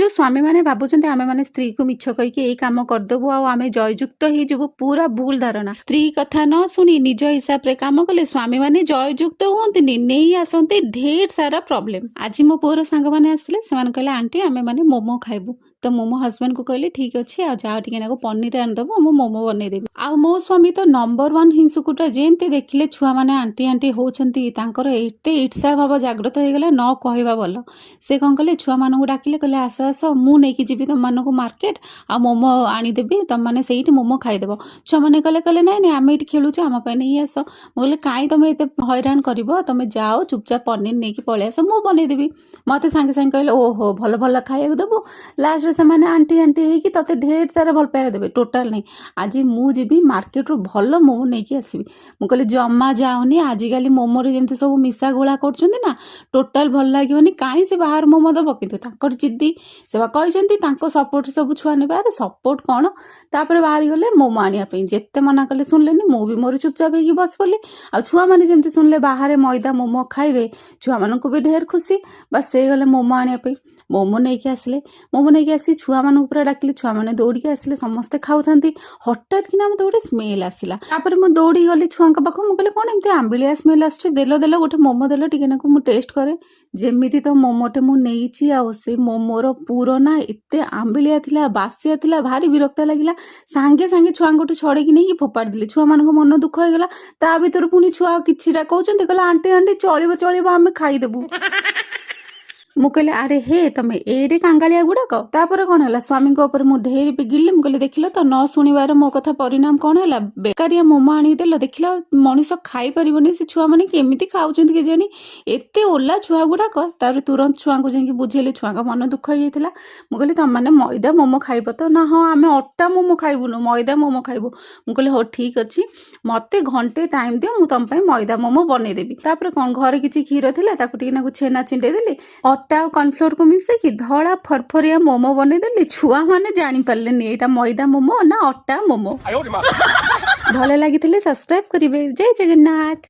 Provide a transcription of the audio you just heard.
जो स्वामी मैंने भावुं आम मैंने स्त्री को मिछ कहीकि यही कम करदेबू आम जययुक्त हो पूरा भूल धारणा। स्त्री कथा न शुणी निज हिसाब से कम कले स्वामी मैंने जययुक्त हूँ नहीं आसती ढेर सारा प्रॉब्लम। आज मो पुअर सांग मैंने आसते से कहले आंटी आम मैंने मोमो खाइबू तो मो हजबैंड को कहले ठीक अच्छे आ जाओ टे पनीर आनीदेव मो मोमो बनईदेवी। आ मो स्वामी तो नंबर 1 हिंसुकुटा जेमती देखिले छुआ मैंने आंटी आंटी होती एत ईर्षा भाव जागृत होगा न कहवा भल। से कौन कले छुआ मानू डाकिले कहले आस आस मुझे जी तुम मानक मार्केट आ मोमो आनीदेवी तुम मैंने से मोमो खाईदेव। छुआ मैंने कहले कहले नाई नाई आम ये खेलुचु आम नहीं आस। मुझे कहीं तुम ये हैरान कर तुम जाओ चुपचाप पनीर नहीं पलि आस मु बनईदेवी। मत सांगे सांगे कहले ओहो भल भल खाइक देबू लास्ट से मैंने आंटी आंटी होगी ते ढेर सारा भल पाइबा देवे टोटाल नहीं। आज मुझे मार्केट रू भल मोमो नहीं आसबि मु कहले जमा जाऊनी आजिकल मोमो जमी सब मिशा घोड़ा कर टोटाल भल लगे कहीं से बाहर मोमो दब कि जिद्दी से कहते सपोर्ट सब छुआ ने अरे सपोर्ट कौन तापर बाहरी गले मोमो आने जिते मना कले शुणिले मु भी मोर चुपचाप हो बस पड़ी आ छुआ मैंने जमी शुणिले बाहर मैदा मोमो खाइबे छुआ मानू भी ढेर खुशी बस से गले मोमो आने मोमो नहीं आसिले मोमो नहीं आसी छुआ मान पूरा डाकिले छुआ मैंने दौड़ी आसिले समस्ते खाऊ हठात कि मत गोटे स्मेल आसला तापर मु दौड़ी गली छुआ पाख मुझे कहले कौन एमती आंबिलिया स्मेल आस देल देल गोटे मोमो देल टी मुझे टेस्ट करे जमी तो मोमोटे मुझे से मोमोर पूर ना एत आंबिलिया थिला बासिया थिला भारी विरक्त लगिला सांगे सांगे छुआ गोटे छड़े नहीं फोपाड़ देली छुआ मान मन दुख होगा ता भर पुणी छुआ किरा कहते कहला आंटी आंटी चलो चलो आम खाईदेबू। मुझे अरे हे तुम एडे कांगालिया गुड़ाक तापर कौन है स्वामी मुझे ढेर बिगिड़े मुझे देख तो न शुणवार मो कथा परिणाम कौन है बेकारिया मोमो आनीदेल देख मनीष खाई पारे से छुआ मैंने केमी खाऊँ के जानी एत ओला छुआ गुड़ाक तार तुरंत छुआ को जाकि बुझेली छुआ मन दुख हो जाता। मुझे तुम मैंने मैदा मोमो खाइब तो ना हाँ आम अटा मोमो खाइबुनु मैदा मोमो खाइबू मुझे हो ठीक अच्छे मत घंटे टाइम दियो मुझे तुम मैदा मोमो बनईदेवी। तापर कौन घर किसी क्षीर थी छेना छिंडेदेली अटा कॉर्नफ्लोर को मिसेकी धड़ा फरफरिया मोमो बनईदेली छुआ मैंने जानी पारे यहाँ मैदा मोमो ना अटा मोमो। भल लगी सब्सक्राइब करेंगे। जय जगन्नाथ।